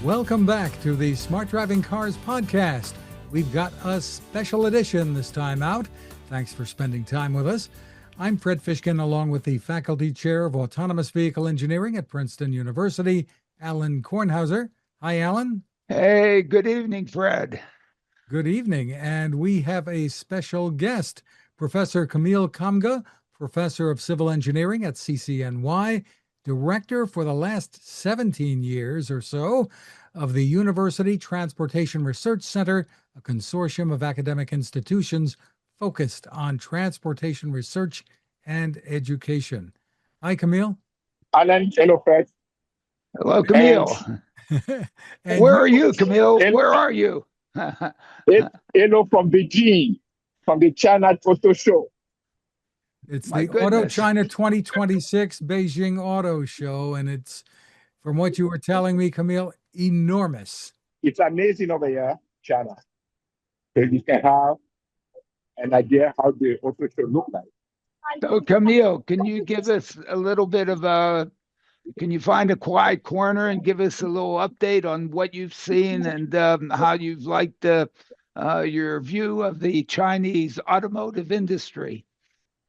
Welcome back to the Smart Driving Cars podcast. We've got a special edition this time out. Thanks for spending time with us. I'm Fred Fishkin, along with the Faculty Chair of Autonomous Vehicle Engineering at Princeton University, Alan Kornhauser. Hi, Alan. Hey, good evening, Fred. Good evening. And we have a special guest, Professor Camille Kamga, Professor of Civil Engineering at CCNY, Director for the last 17 years or so of the University Transportation Research Center, a consortium of academic institutions focused on transportation research and education. Hi, Camille. Alan, hello, Fred. Hello, Camille. And Where are you, Camille? Where are you? Hello from Beijing, from the China Auto Show. It's My the Auto goodness. China 2026 Beijing Auto Show, and it's, from what you were telling me, Camille, enormous. It's amazing over here, China. So you can have an idea how the auto show look like. So, Camille, can you give us a little bit of can you find a quiet corner and give us a little update on what you've seen and how you've liked your view of the Chinese automotive industry?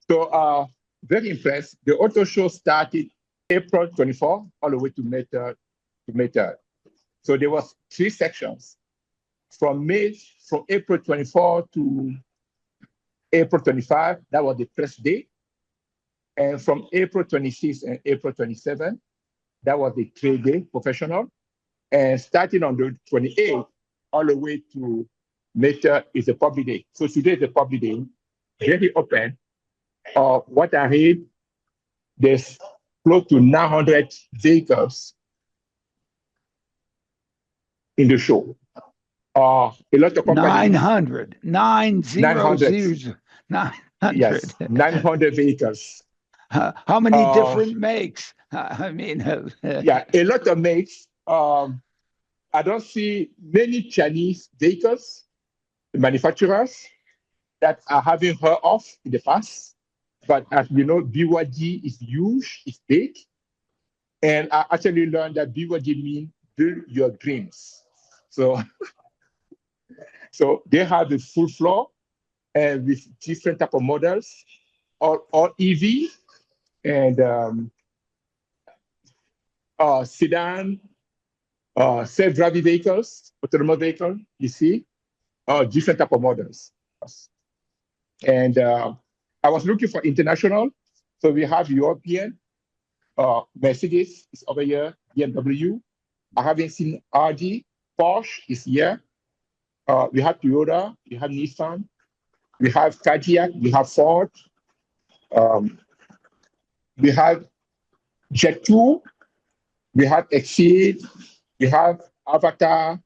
So very impressed. The auto show started April 24 all the way to May 3rd. So there was 3 sections. From April 24 to April 25, that was the first day. And from April 26 and April 27, that was the trade day, professional. And starting on the 28th, all the way to May 3rd is a public day. So today is a public day, very open. What I read, there's close to 900 vehicles in the show. A lot of companies. 900. 900. Yes, 900 vehicles. How many different makes? I mean, yeah, a lot of makes. I don't see many Chinese vehicles, manufacturers, that I haven't heard of in the past. But as you know, BYD is huge, it's big. And I actually learned that BYD means build your dreams. So, so they have a full floor and with different type of models, all EV and sedan, self-driving vehicles, autonomous vehicle, you see, different type of models. And I was looking for international. So we have European, Mercedes is over here, BMW. I haven't seen Audi, Porsche is here. We have Toyota, we have Nissan, we have Cadillac, we have Ford. We have Jet2, we have Exceed, we have Avatar.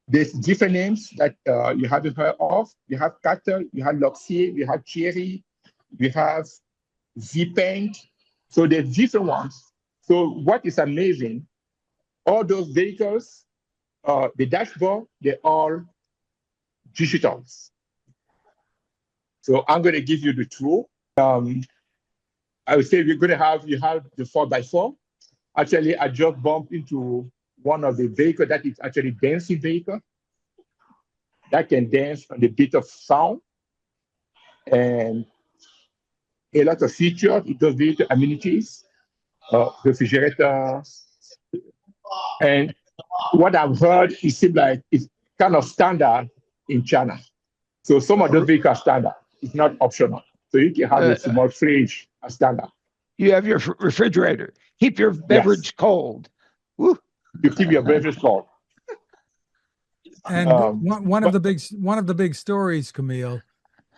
There's different names that you haven't heard of. We have Cattle, we have Luxier, we have Cherry, we have Z-Paint. So there's different ones. So what is amazing, all those vehicles, the dashboard, they're all digital. So I'm going to give you the tour. I would say you have the 4x4. Actually, I just bumped into one of the vehicles that is actually dancing vehicle that can dance on the beat of sound. And a lot of features, it does vehicle amenities, refrigerator. And what I've heard, it seems like it's kind of standard in China. So some of those vehicles are standard. It's not optional. So you can have a small fridge as standard. You have your refrigerator. Keep your beverage cold. Woo. You keep your beverage cold. And one of the big stories, Camille,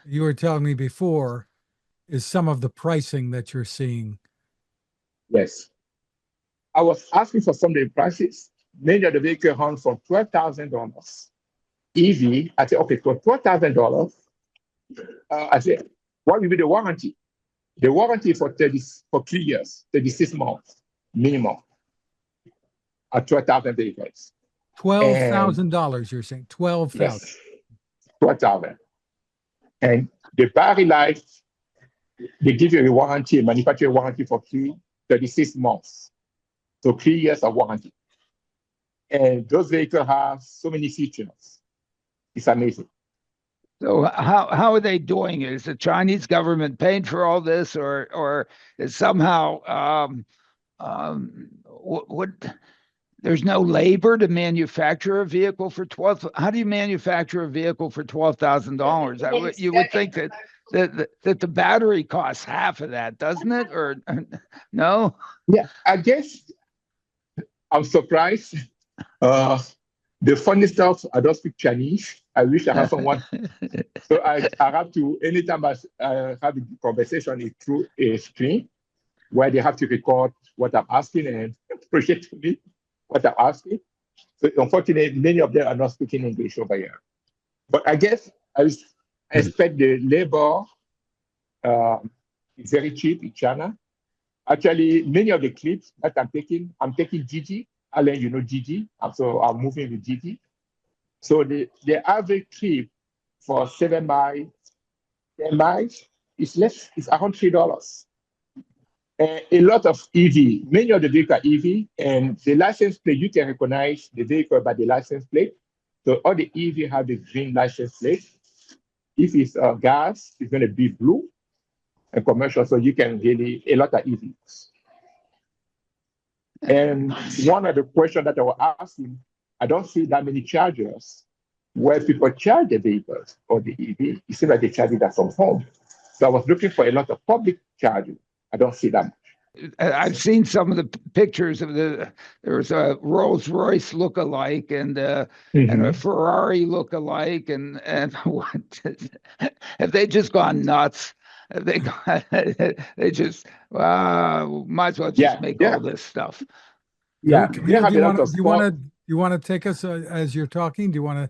you were telling me before, is some of the pricing that you're seeing. Yes. I was asking for some of the prices. Many of the vehicles run from $12,000. EV, I said, okay, for $12,000, I said, what will be the warranty? The warranty for 3 years, 36 months minimum, at 12,000 vehicles. $12,000, you're saying? 12,000. Yes, 12,000. And the battery life, they give you a warranty, a manufacturer warranty for 36 months. So 3 years of warranty. And those vehicles have so many features. It's amazing. So how are they doing it? Is the Chinese government paying for all this, or is somehow what there's no labor to manufacture a vehicle for 12? How do you manufacture a vehicle for $12,000? You would think that the battery costs half of that, doesn't it? Or no? Yeah, I guess I'm surprised. The funny stuff, I don't speak Chinese. I wish I had someone. So I have to, anytime I have a conversation, it's through a screen where they have to record what I'm asking and project to me what I'm asking. So unfortunately, many of them are not speaking English over here. But I guess I expect the labor is very cheap in China. Actually, many of the clips that I'm taking Gigi. Alain, you know Gigi, so I'm moving with Gigi. So the average trip for 7 miles, 10 miles is around $3. A lot of EV, many of the vehicles are EV, and the license plate, you can recognize the vehicle by the license plate. So all the EV have the green license plate. If it's gas, it's going to be blue and commercial, so you can really, a lot of EVs. And one of the questions that I was asking, I don't see that many chargers where people charge the vehicles or the EV. It seems like they charge that from home. So I was looking for a lot of public charging. I don't see that much. I've seen some of the pictures of there was a Rolls Royce look-alike and and a Ferrari look-alike, and what have they just gone nuts? They just might as well just make all this stuff. Yeah, Camille, do you want to take us as you're talking? Do you want to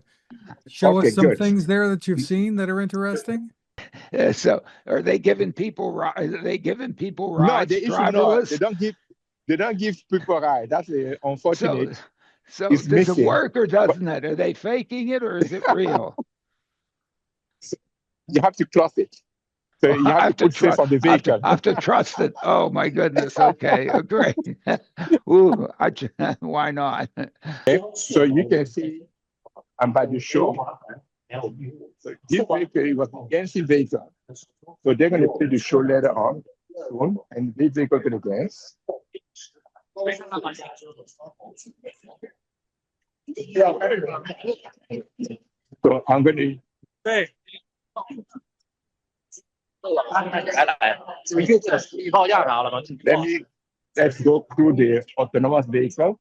show us some things there that you've seen that are interesting? So, are they giving people rides? Are they giving people rides? No, driverless? They don't give people rides. That's unfortunate. So does it work or doesn't it? Are they faking it or is it real? You have to trust it. So you have to put faith on the vehicle. I have to trust it. Oh my goodness. Okay, great. Ooh, why not? Okay. So you can see, I'm by the show. So this vehicle was a dancing vehicle. So they're going to put the show later on soon, and this vehicle is going to dance. So I'm going to. Let's go through the autonomous vehicle.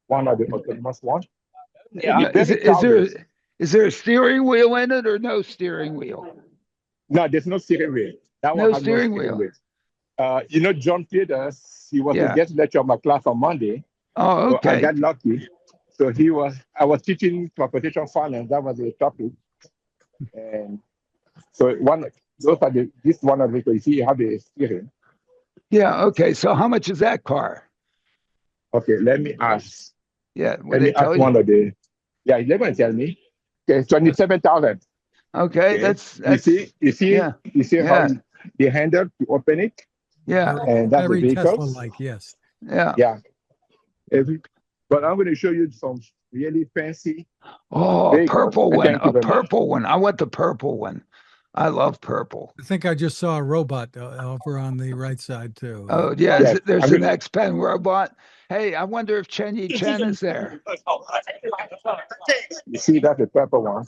One of the autonomous ones. Yeah. Is there a steering wheel in it or no steering wheel? No, there's no steering wheel. That one has no steering wheel. You know, John Peters, he was the guest lecturer of my class on Monday. Oh, okay. So I got lucky. So I was teaching transportation finance. That was the topic. And so this one of the vehicles, you see, you have the steering. Yeah, okay. So how much is that car? Okay, let me ask. Yeah, let me ask one of the. Yeah, they're going to tell me. Okay, 27,000. Okay, that's you see how the handle to open it. Yeah, and that's very the vehicle. Tesla-like, yes. Yeah. But I'm going to show you some really fancy. Oh, a purple one. A purple one. I want the purple one. I love purple. I think I just saw a robot over on the right side too. Oh yeah, there's an X-Pen robot. Hey, I wonder if Chen is there. You see, that's the purple one.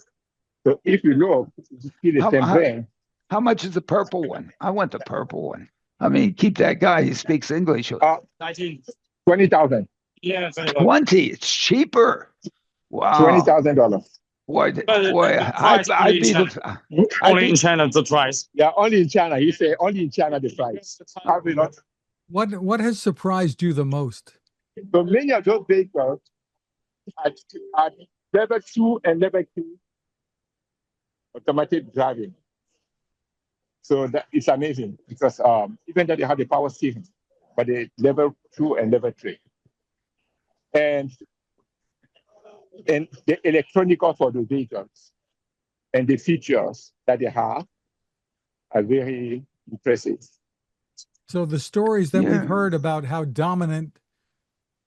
So if you look, you see the same thing. How much is the purple one? I want the purple one. I mean, keep that guy. He speaks English. 20,000. Yeah, 20. It's cheaper. Wow. $20,000. Boy, only in China the price. Yeah, only in China. He said only in China the price. Probably not. What has surprised you the most? So many of those vehicles are level 2 and level 3 automatic driving. So that is amazing because even though they have the power steering, but they level 2 and level 3. And the electronic for the vehicles and the features that they have are very impressive. So the stories that we've heard about how dominant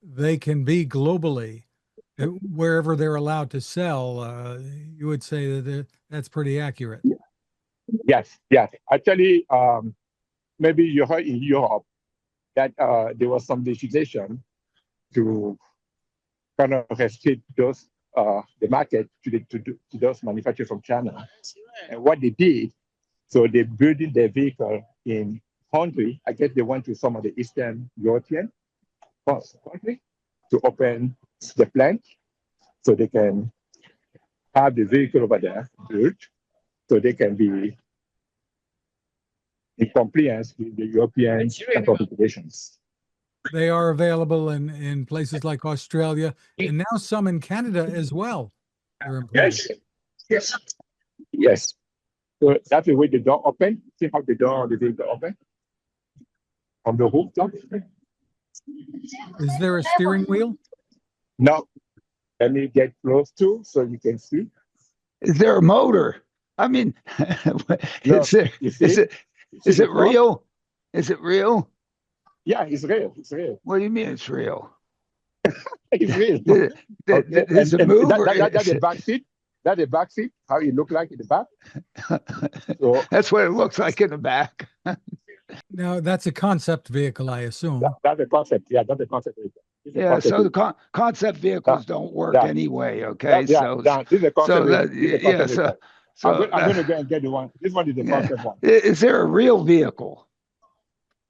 they can be globally wherever they're allowed to sell, you would say that that's pretty accurate. Yes, yes. Actually, maybe you heard in Europe that there was some legislation to kind of restrict those the market to those manufacturers from China. And what they did, so they building their vehicle in Hungary. I guess they went to some of the Eastern European countries to open the plant so they can have the vehicle over there built so they can be in compliance with the European regulations. They are available in places like Australia and now some in Canada as well. Yes, yes, yes. So that's the way the door open. See how the door of the vehicle open on the rooftop. Is there a steering wheel? No. Let me get close to so you can see. Is there a motor? I mean, No, is it real? Is it real? Yeah, it's real. It's real. What do you mean it's real? It's real. Does it move? That's the back seat. That's the back seat, how it look like in the back. So, that's what it looks like in the back. No, that's a concept vehicle, I assume. That's the concept. Yeah, that's the concept vehicle. Yeah, so the concept vehicles don't work anyway. Okay, this is the concept. I'm going to go and get the one. This one is the concept one. Is there a real vehicle?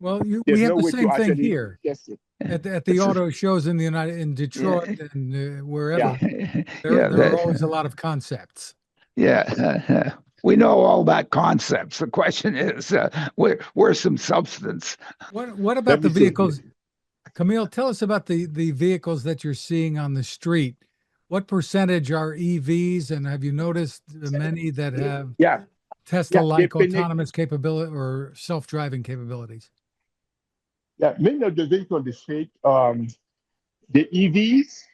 Well, we have the same thing here at the auto shows in Detroit and wherever. There are always a lot of concepts. Yeah, we know all about concepts. The question is, where's some substance? What about the vehicles? Camille, tell us about the vehicles that you're seeing on the street. What percentage are EVs, and have you noticed many that have Tesla-like autonomous capability or self-driving capabilities? Yeah, many of the vehicles on the street, the EVs,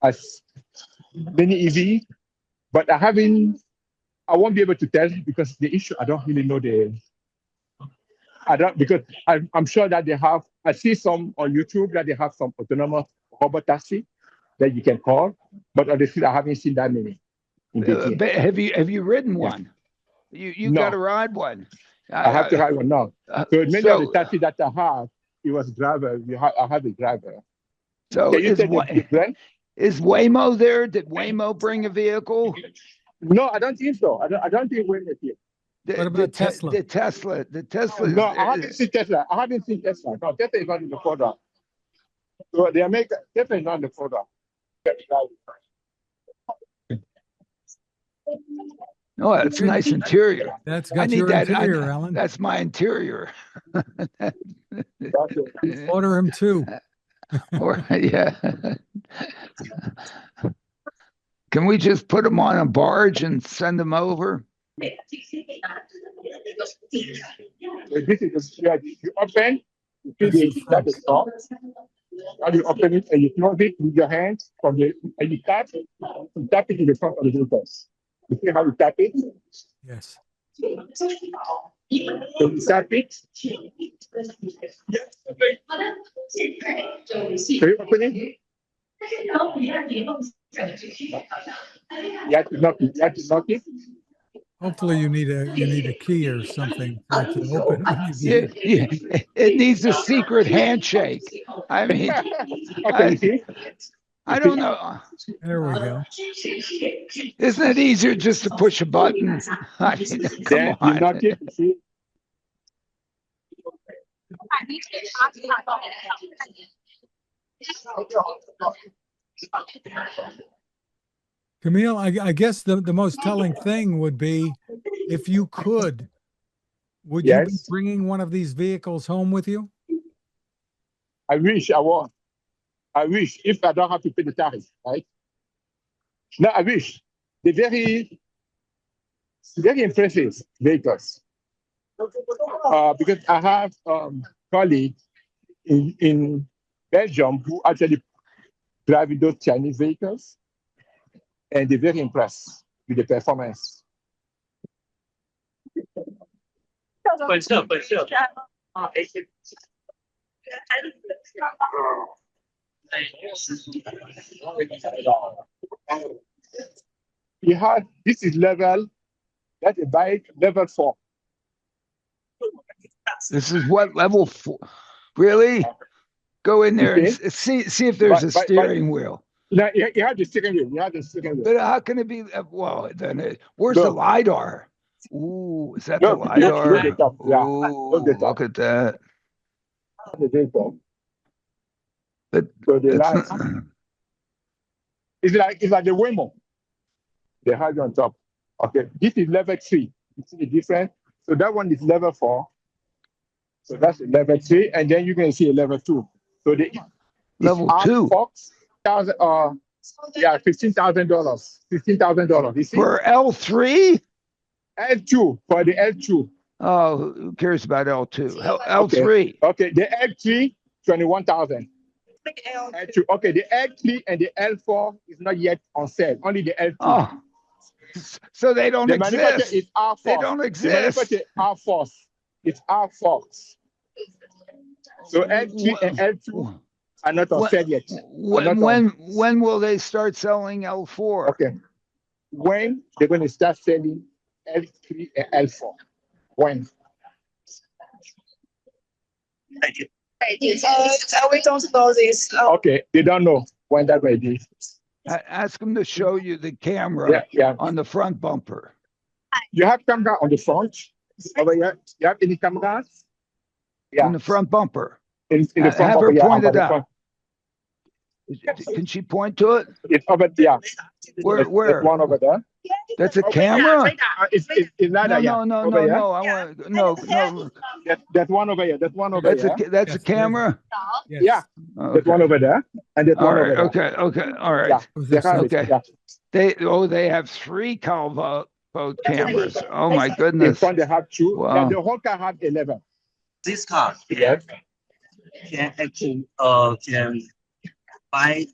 as many EVs, but I won't be able to tell because the issue, I don't really know because I'm sure that they have, I see some on YouTube that they have some autonomous robot taxi that you can call, but on the street, I haven't seen that many. Have you ridden one? You No. got to ride one. I have to ride one now. So many of the taxis that I have, it was driver. I have a driver. So is Waymo there? Did Waymo bring a vehicle? No, I don't think so. I don't think Waymo here. What about Tesla? The Tesla. No, I haven't seen Tesla. No, Tesla is not in the product. So they make Tesla is not in the product. No, that's a nice interior. That's got your interior, Alan. That's my interior. Order him too. Yeah. Can we just put them on a barge and send them over? This is you open, you see the top. And you open it and you close it with your hands and you tap it in the front of the vehicle. You see how you tap it? Yes. So you tap it. So you open it. You have to knock it. Hopefully you need a key or something for it to open. It needs a secret handshake. I mean, I don't know. There we go. Isn't it easier just to push a button? I mean, come on. You knock it, you see? Camille, I guess the most telling thing would be if you could, would you be bringing one of these vehicles home with you? I wish I was. I wish if I don't have to pay the tariff, right? No, I wish. They're very impressive vehicles. Because I have colleagues in Belgium who actually drive those Chinese vehicles. And they're very impressed with the performance. You have, this is level, that's a bike level 4. This is what, level 4? Really? Go in there and Okay. see if there's a steering wheel. Now, you have the steering wheel. You have the steering wheel. But how can it be? Well, then where's the LiDAR? Ooh, is that the Look LiDAR? at the top. Yeah. Ooh, look at that. The data. But So the it's lights. not, It's like the Waymo. They have it on top. Okay. This is level 3. You see the difference? So that one is level 4. So that's a level 3, and then you're gonna see a level 2. So the level 2 Fox, $15,000. $15,000. You see? for L3. L2 for the L2. Oh, who cares about L2? L3. Okay. The L3, 21,000. L2. Okay. The L3 and the L4 is not yet on sale. Only the L2. Oh, so they don't The exist. manufacturer is R Fox. They don't The exist. manufacturer is R Fox. It's R Fox. So L3 and L2 are not on sale yet. When will they start selling L4? Okay. When they're going to start selling L3 and L4? When? Thank you. We don't know this. Okay, they don't know when that may be. Ask them to show you the camera on the front bumper. You have camera on the front over here. You have any cameras? Yeah. On the front bumper. In the front Have bumper, her point it out. front. Can she point to it? It's over there. Where? There's one over there. That's a camera? It's not No, that, no, no, over no, here. no. I want no. That's one over here. That's one over here. That's Yes, a camera. Yes. Yeah. There's Okay. one over there, and there's All one right. over there. Okay. All right. Yeah. They have it. Okay. Yeah. They have 3 Calvo cameras. Oh my In goodness. front they have 2. Wow. Yeah, the whole car have 11. This car Yes. can actually can by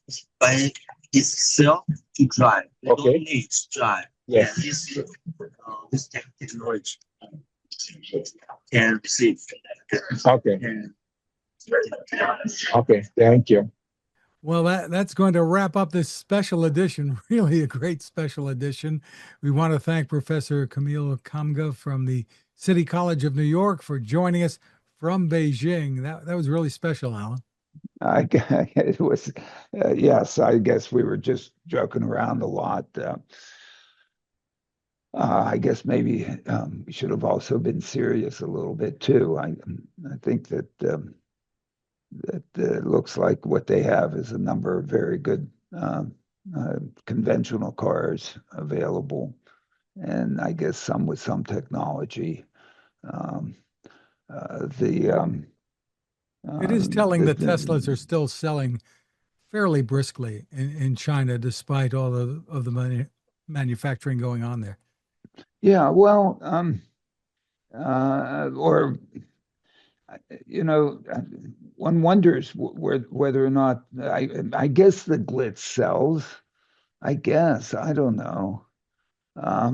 itself to drive. You Okay. don't need to drive. Yes. And this technology can receive. Okay. And Okay. Thank you. Well, that's going to wrap up this special edition. Really a great special edition. We want to thank Professor Camille Kamga from the City College of New York for joining us from Beijing. That was really special, Alan. It was, yes, I guess we were just joking around a lot. I guess maybe we should have also been serious a little bit too. I think that it looks like what they have is a number of very good conventional cars available, and I guess some with some technology. It is telling that Teslas are still selling fairly briskly in China, despite all of the manufacturing going on there. Yeah, well, or one wonders whether or not I guess the Glitz sells. I guess I don't know. I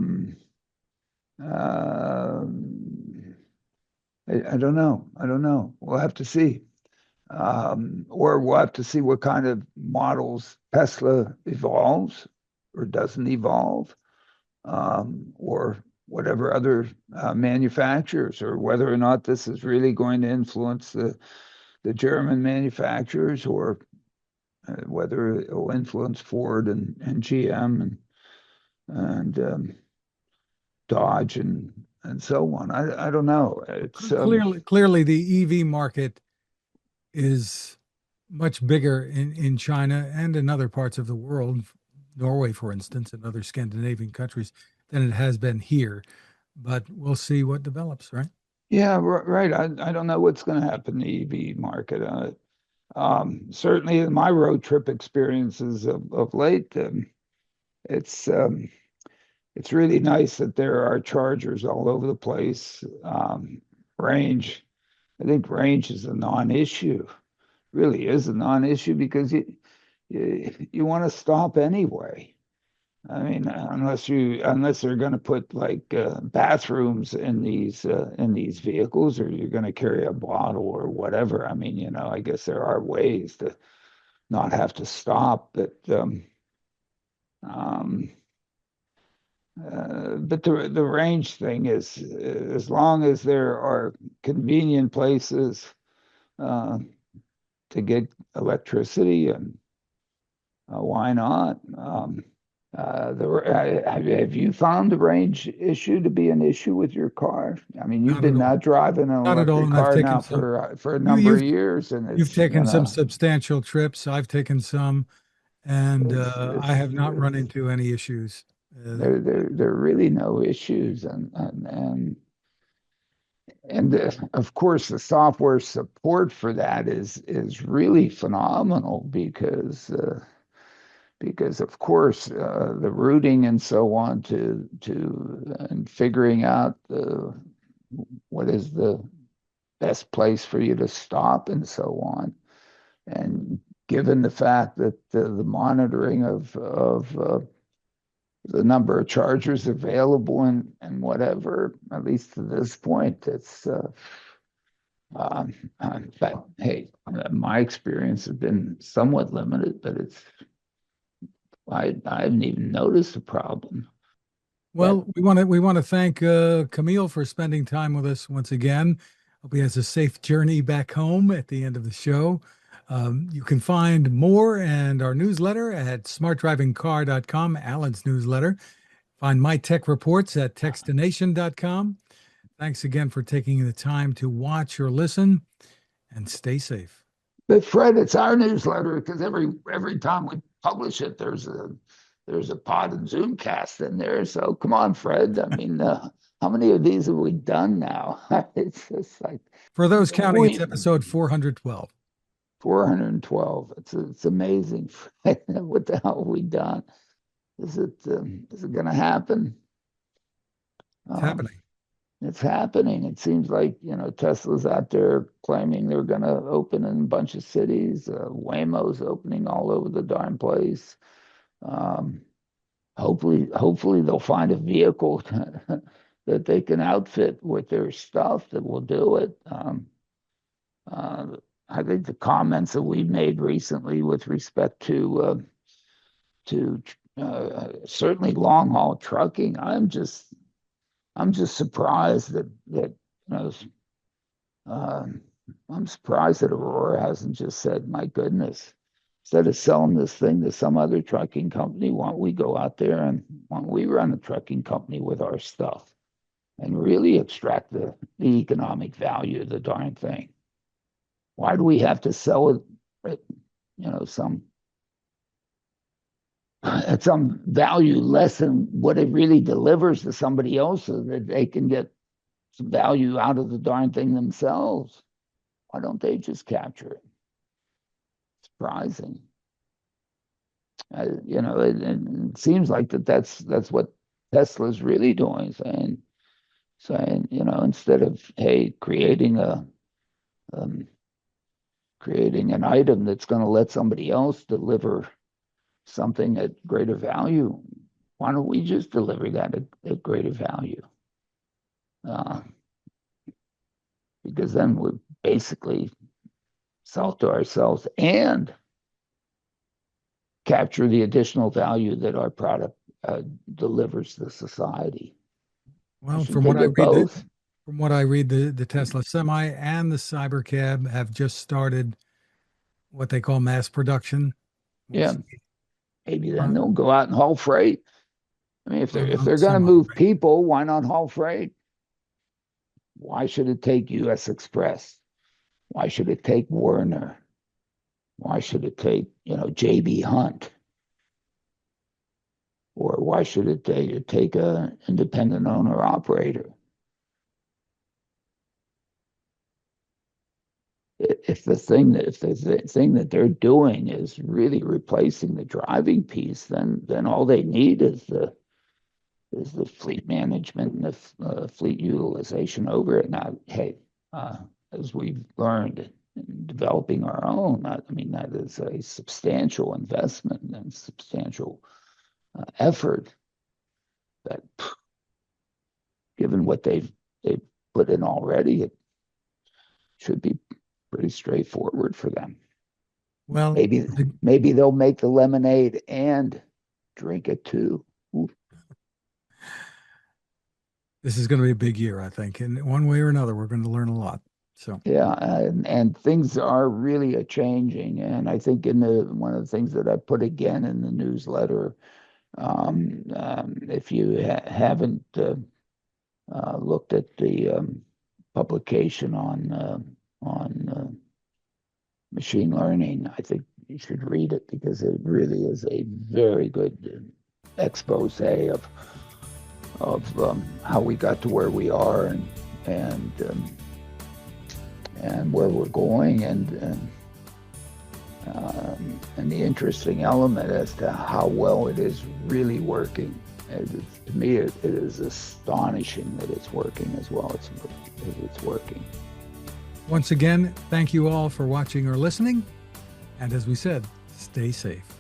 don't know. I don't know. We'll have to see. Or we'll have to see what kind of models Tesla evolves or doesn't evolve, or whatever other manufacturers, or whether or not this is really going to influence the German manufacturers, or whether it will influence Ford and GM and Dodge and so on. I don't know. It's clearly the EV market is much bigger in China and in other parts of the world, Norway, for instance, and other Scandinavian countries, than it has been here. But we'll see what develops, right? Yeah, right. I don't know what's going to happen in the EV market. Certainly in my road trip experiences of late, it's really nice that there are chargers all over the place. Range, I think range is a non-issue. Really is a non-issue because you want to stop anyway. I mean, unless they're going to put like bathrooms in these vehicles, or you're going to carry a bottle or whatever. I mean, I guess there are ways to not have to stop. But the range thing is, as long as there are convenient places to get electricity, and why not? Have you found the range issue to be an issue with your car? I mean, you've Not at been all. not driving an Not at all. electric And I've car taken now some. for a You, number you've of years, and you've it's, taken some substantial trips. I've taken some, and I have not run it's into any issues. there are really no issues, and of course the software support for that is really phenomenal, because of course the routing and so on and figuring out what is the best place for you to stop and so on. And given the fact that the monitoring of the number of chargers available and whatever, at least to this point, it's but hey, my experience has been somewhat limited, but I haven't even noticed a problem. Well, we want to thank Camille for spending time with us once again. Hope he has a safe journey back home at the end of the show. You can find more and our newsletter at smartdrivingcar.com, Alan's newsletter. Find my tech reports at textination.com. Thanks again for taking the time to watch or listen, and stay safe. But Fred, it's our newsletter, because every time we publish it, there's a pod and Zoomcast in there. So come on, Fred. I mean, how many of these have we done now? It's just like, For those counting, it's episode 412. 412. It's amazing. What the hell have we done? Is it going to happen? It's happening. It's happening. It seems like, Tesla's out there claiming they're going to open in a bunch of cities. Waymo's opening all over the darn place. Hopefully they'll find a vehicle that they can outfit with their stuff that will do it. I think the comments that we made recently with respect to certainly long haul trucking, I'm just surprised that I'm surprised that Aurora hasn't just said, "My goodness, instead of selling this thing to some other trucking company, why don't we go out there and why don't we run a trucking company with our stuff and really extract the economic value of the darn thing? Why do we have to sell it at some value less than what it really delivers to somebody else, so that they can get some value out of the darn thing themselves? Why don't they just capture it? Surprising. It seems like that's what Tesla's really doing, saying instead of, hey, creating an item that's going to let somebody else deliver something at greater value, why don't we just deliver that at greater value? Because then we basically sell to ourselves and capture the additional value that our product delivers to society. Well, from what I read, the Tesla Semi and the Cybercab have just started what they call mass production. Yeah, maybe then they'll go out and haul freight. I mean, if they're going to move people, why not haul freight? Why should it take U.S. Express? Why should it take Werner? Why should it take J.B. Hunt? Or why should it take an independent owner operator? If the thing that they're doing is really replacing the driving piece, then all they need is the fleet management and the fleet utilization over it. Now, hey, as we've learned in developing our own, I mean, that is a substantial investment and substantial effort that, given what they've put in already, it should be pretty straightforward for them. Well, Maybe they'll make the lemonade and drink it too. Ooh. this is going to be a big year, I think. In one way or another, we're going to learn a lot. So Yeah, and things are really changing. And I think one of the things that I put again in the newsletter, if you haven't looked at the publication on machine learning, I think you should read it because it really is a very good expose of how we got to where we are and where we're going and the interesting element as to how well it is really working. To me, it is astonishing that it's working as well as it's working. once again, thank you all for watching or listening. And as we said, stay safe.